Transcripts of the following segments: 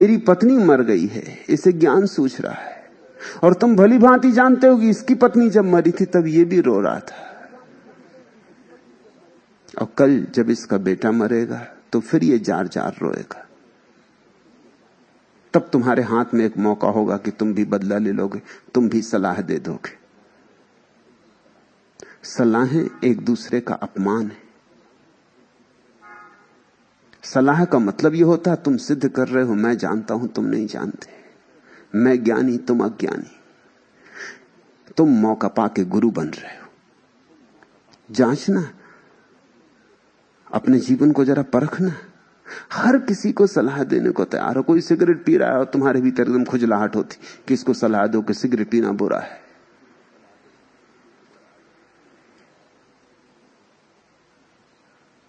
मेरी पत्नी मर गई है, इसे ज्ञान सूझ रहा है, और तुम भली भांति जानते हो कि इसकी पत्नी जब मरी थी तब ये भी रो रहा था, और कल जब इसका बेटा मरेगा तो फिर ये जार जार रोएगा। तब तुम्हारे हाथ में एक मौका होगा कि तुम भी बदला ले लोगे, तुम भी सलाह दे दोगे। सलाहें एक दूसरे का अपमान है। सलाह का मतलब यह होता है तुम सिद्ध कर रहे हो मैं जानता हूं तुम नहीं जानते, मैं ज्ञानी तुम अज्ञानी, तुम मौका पाके गुरु बन रहे हो। जांचना, अपने जीवन को जरा परखना। हर किसी को सलाह देने को तैयार हो। कोई सिगरेट पी रहा है और तुम्हारे भीतर एकदम खुजलाहट होती कि इसको सलाह दो कि सिगरेट पीना बुरा है,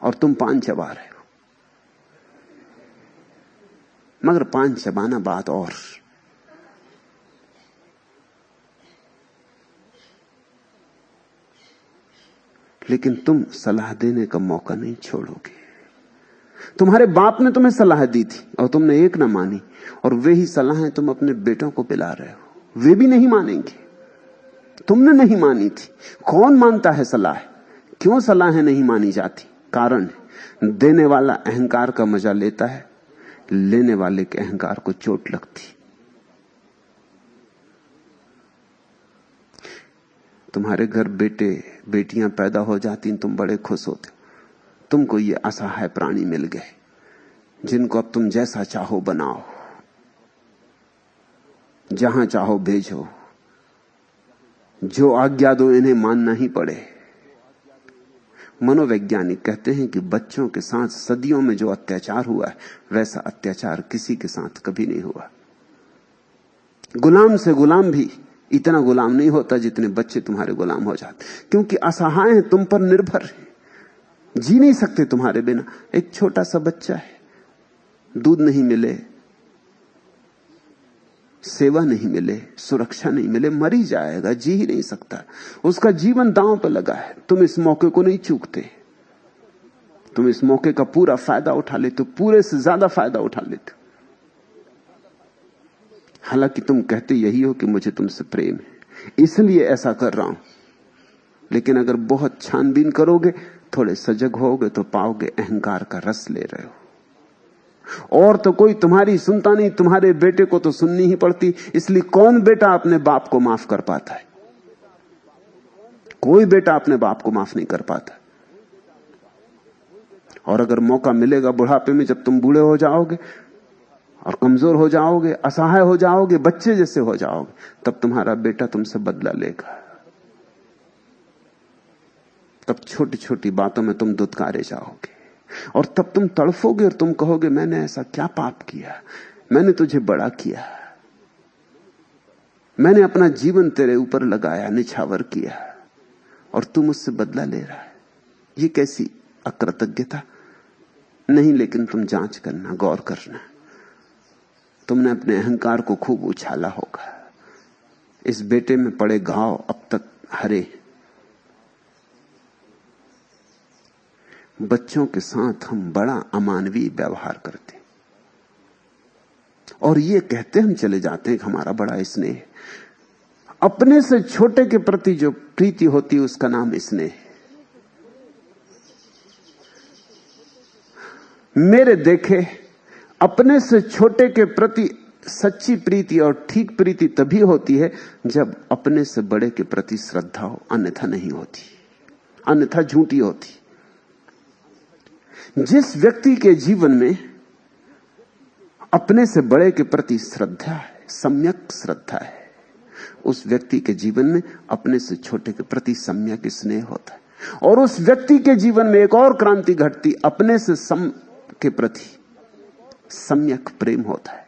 और तुम पान चबा रहे हो। मगर पान चबाना बात और, लेकिन तुम सलाह देने का मौका नहीं छोड़ोगे। तुम्हारे बाप ने तुम्हें सलाह दी थी और तुमने एक ना मानी, और वे ही सलाहें तुम अपने बेटों को पिला रहे हो। वे भी नहीं मानेंगे, तुमने नहीं मानी थी। कौन मानता है सलाह? क्यों सलाहें नहीं मानी जाती? कारण देने वाला अहंकार का मजा लेता है, लेने वाले के अहंकार को चोट लगती। तुम्हारे घर बेटे बेटियां पैदा हो जाती, तुम बड़े खुश होते। तुमको ये असहाय प्राणी मिल गए जिनको अब तुम जैसा चाहो बनाओ, जहां चाहो भेजो, जो आज्ञा दो इन्हें मानना ही पड़े। मनोवैज्ञानिक कहते हैं कि बच्चों के साथ सदियों में जो अत्याचार हुआ है वैसा अत्याचार किसी के साथ कभी नहीं हुआ। गुलाम से गुलाम भी इतना गुलाम नहीं होता जितने बच्चे तुम्हारे गुलाम हो जाते, क्योंकि असहाय हैं, तुम पर निर्भर हैं, जी नहीं सकते तुम्हारे बिना। एक छोटा सा बच्चा है, दूध नहीं मिले, सेवा नहीं मिले, सुरक्षा नहीं मिले, मर ही जाएगा, जी ही नहीं सकता। उसका जीवन दांव पर लगा है। तुम इस मौके को नहीं चूकते, तुम इस मौके का पूरा फायदा उठा लेते हो, पूरे से ज्यादा फायदा उठा लेते हो। हालांकि तुम कहते यही हो कि मुझे तुमसे प्रेम है इसलिए ऐसा कर रहा हूं, लेकिन अगर बहुत छानबीन करोगे, थोड़े सजग होगे तो पाओगे अहंकार का रस ले रहे हो। और तो कोई तुम्हारी सुनता नहीं, तुम्हारे बेटे को तो सुननी ही पड़ती। इसलिए कौन बेटा अपने बाप को माफ कर पाता है? कोई बेटा अपने बाप को माफ नहीं कर पाता। और अगर मौका मिलेगा बुढ़ापे में, जब तुम बूढ़े हो जाओगे और कमजोर हो जाओगे, असहाय हो जाओगे, बच्चे जैसे हो जाओगे, तब तुम्हारा बेटा तुमसे बदला लेगा। तब छोटी छोटी बातों में तुम दुत्कारे जाओगे, और तब तुम तड़फोगे और तुम कहोगे मैंने ऐसा क्या पाप किया, मैंने तुझे बड़ा किया, मैंने अपना जीवन तेरे ऊपर लगाया, निछावर किया, और तू मुझसे बदला ले रहा है। ये कैसी अकृतज्ञता? नहीं, लेकिन तुम जांच करना, गौर करना। तुमने अपने अहंकार को खूब उछाला होगा। इस बेटे में पड़े घाव अब तक हरे। बच्चों के साथ हम बड़ा अमानवीय व्यवहार करते और ये कहते हम चले जाते हैं कि हमारा बड़ा स्नेह। अपने से छोटे के प्रति जो प्रीति होती है उसका नाम स्नेह। मेरे देखे अपने से छोटे के प्रति सच्ची प्रीति और ठीक प्रीति तभी होती है जब अपने से बड़े के प्रति श्रद्धा हो, अन्यथा नहीं होती, अन्यथा झूठी होती। जिस व्यक्ति के जीवन में अपने से बड़े के प्रति श्रद्धा है, सम्यक श्रद्धा है, उस व्यक्ति के जीवन में अपने से छोटे के प्रति सम्यक स्नेह होता है। और उस व्यक्ति के जीवन में एक और क्रांति घटती, अपने से सम के प्रति सम्यक प्रेम होता है।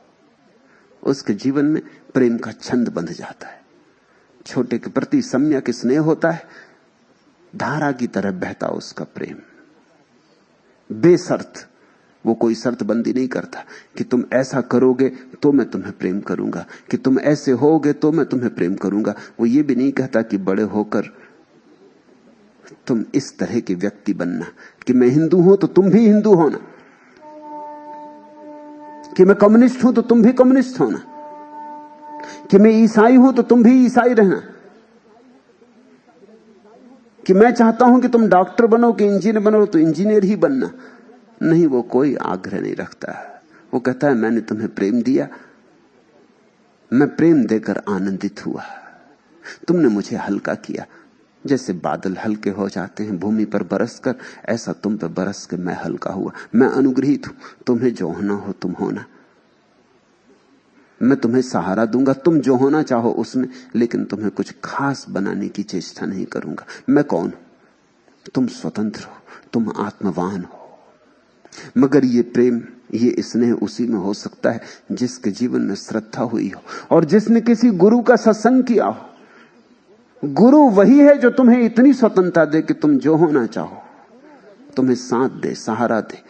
उसके जीवन में प्रेम का छंद बंध जाता है। छोटे के प्रति सम्यक स्नेह होता है, धारा की तरह बहता उसका प्रेम, बेशर्त। वो कोई शर्त बंदी नहीं करता कि तुम ऐसा करोगे तो मैं तुम्हें प्रेम करूंगा, कि तुम ऐसे होगे तो मैं तुम्हें प्रेम करूंगा। वो ये भी नहीं कहता कि बड़े होकर तुम इस तरह के व्यक्ति बनना, कि मैं हिंदू हूं तो तुम भी हिंदू होना, कि मैं कम्युनिस्ट हूं तो तुम भी कम्युनिस्ट होना, कि मैं ईसाई हूं तो तुम भी ईसाई रहना, कि मैं चाहता हूं कि तुम डॉक्टर बनो कि इंजीनियर बनो तो इंजीनियर ही बनना। नहीं, वो कोई आग्रह नहीं रखता है। वो कहता है मैंने तुम्हें प्रेम दिया, मैं प्रेम देकर आनंदित हुआ, तुमने मुझे हल्का किया। जैसे बादल हल्के हो जाते हैं भूमि पर बरसकर, ऐसा तुम पर बरस के मैं हल्का हुआ। मैं अनुग्रहित हूं, तुम्हें जो होना हो तुम होना, मैं तुम्हें सहारा दूंगा, तुम जो होना चाहो उसमें, लेकिन तुम्हें कुछ खास बनाने की चेष्टा नहीं करूंगा। मैं कौन हूं? तुम स्वतंत्र हो, तुम आत्मवान हो। मगर ये प्रेम, ये स्नेह उसी में हो सकता है जिसके जीवन में श्रद्धा हुई हो और जिसने किसी गुरु का सत्संग किया हो। गुरु वही है जो तुम्हें इतनी स्वतंत्रता दे कि तुम जो होना चाहो, तुम्हें साथ दे, सहारा दे,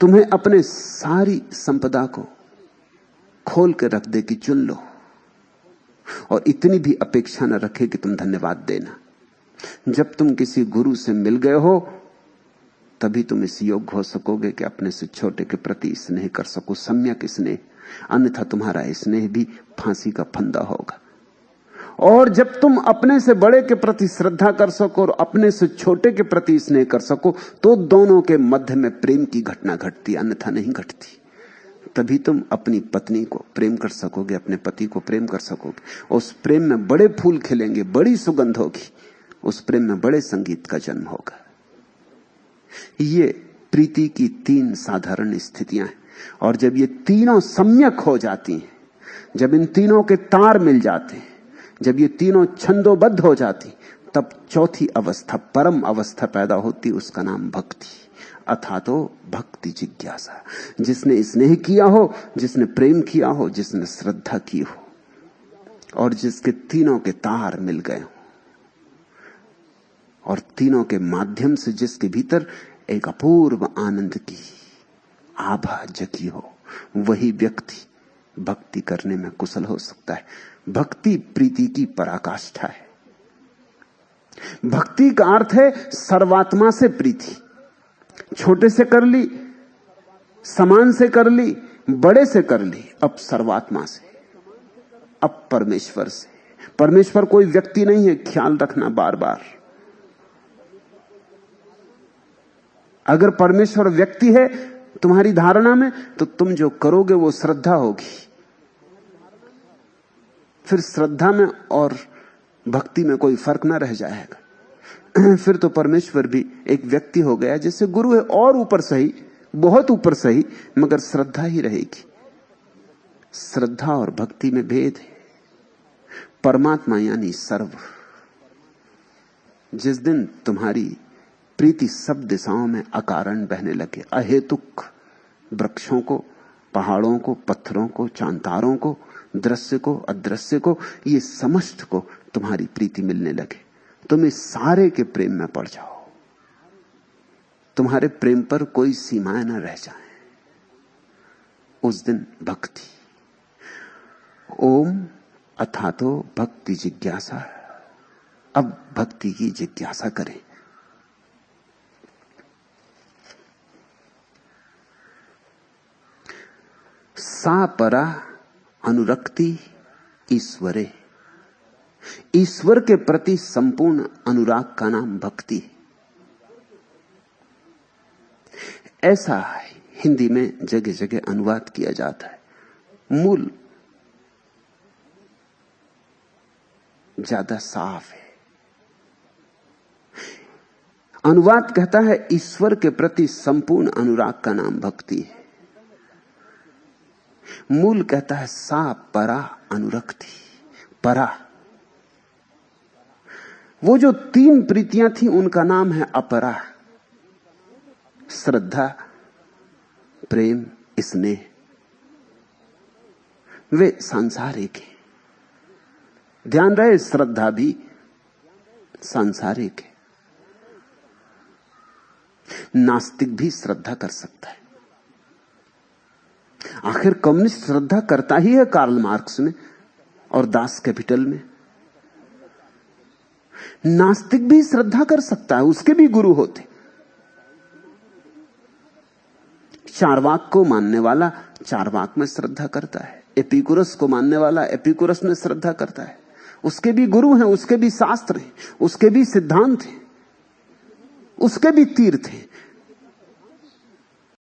तुम्हें अपने सारी संपदा को खोल के रख दे कि चुन लो, और इतनी भी अपेक्षा न रखे कि तुम धन्यवाद देना। जब तुम किसी गुरु से मिल गए हो तभी तुम इस योग्य हो सकोगे कि अपने से छोटे के प्रति स्नेह कर सको, सम्यक स्नेह। अन्यथा तुम्हारा स्नेह भी फांसी का फंदा होगा। और जब तुम अपने से बड़े के प्रति श्रद्धा कर सको और अपने से छोटे के प्रति स्नेह कर सको तो दोनों के मध्य में प्रेम की घटना घटती, अन्यथा नहीं घटती। तभी तुम अपनी पत्नी को प्रेम कर सकोगे, अपने पति को प्रेम कर सकोगे। उस प्रेम में बड़े फूल खिलेंगे, बड़ी सुगंध होगी, उस प्रेम में बड़े संगीत का जन्म होगा। ये प्रीति की 3 साधारण स्थितियां हैं, और जब ये तीनों सम्यक हो जाती हैं, जब इन तीनों के तार मिल जाते हैं, जब ये तीनों छंदोबद्ध हो जाती, तब चौथी अवस्था, परम अवस्था पैदा होती, उसका नाम भक्ति। अथा तो भक्ति जिज्ञासा। जिसने स्नेह किया हो, जिसने प्रेम किया हो, जिसने श्रद्धा की हो, और जिसके तीनों के तार मिल गए हो, और तीनों के माध्यम से जिसके भीतर एक अपूर्व आनंद की आभा जगी हो, वही व्यक्ति भक्ति करने में कुशल हो सकता है। भक्ति प्रीति की पराकाष्ठा है। भक्ति का अर्थ है सर्वात्मा से प्रीति। छोटे से कर ली, समान से कर ली, बड़े से कर ली, अब सर्वात्मा से, अब परमेश्वर से। परमेश्वर कोई व्यक्ति नहीं है, ख्याल रखना बार बार। अगर परमेश्वर व्यक्ति है तुम्हारी धारणा में, तो तुम जो करोगे वो श्रद्धा होगी। फिर श्रद्धा में और भक्ति में कोई फर्क ना रह जाएगा। फिर तो परमेश्वर भी एक व्यक्ति हो गया, जैसे गुरु है, और ऊपर सही, बहुत ऊपर सही, मगर श्रद्धा ही रहेगी। श्रद्धा और भक्ति में भेद है। परमात्मा यानी सर्व। जिस दिन तुम्हारी प्रीति सब दिशाओं में अकारण बहने लगे, अहेतुक, वृक्षों को, पहाड़ों को, पत्थरों को, चांतारों को, दृश्य को, अदृश्य को, ये समस्त को तुम्हारी प्रीति मिलने लगे, तुम इस सारे के प्रेम में पड़ जाओ। तुम्हारे प्रेम पर कोई सीमाएं न रह जाएं। उस दिन भक्ति। ओम अथातो भक्ति जिज्ञासा। अब भक्ति की जिज्ञासा करें। सा परा अनुरक्ति ईश्वरे। ईश्वर के प्रति संपूर्ण अनुराग का नाम भक्ति। ऐसा हिंदी में जगह जगह अनुवाद किया जाता है। मूल ज्यादा साफ है। अनुवाद कहता है ईश्वर के प्रति संपूर्ण अनुराग का नाम भक्ति है। मूल कहता है सा परा अनुरक्ति। परा, वो जो 3 प्रीतियां थी उनका नाम है अपरा। श्रद्धा, प्रेम, स्नेह, वे सांसारिक हैं। ध्यान रहे, श्रद्धा भी सांसारिक है। नास्तिक भी श्रद्धा कर सकता है। आखिर कम्युनिस्ट श्रद्धा करता ही है, कार्ल मार्क्स में और दास कैपिटल में। नास्तिक भी श्रद्धा कर सकता है, उसके भी गुरु होते। चारवाक को मानने वाला चारवाक में श्रद्धा करता है, एपिकुरस को मानने वाला एपिकुरस में श्रद्धा करता है। उसके भी गुरु हैं, उसके भी शास्त्र हैं, उसके भी सिद्धांत हैं, उसके भी तीर्थ हैं,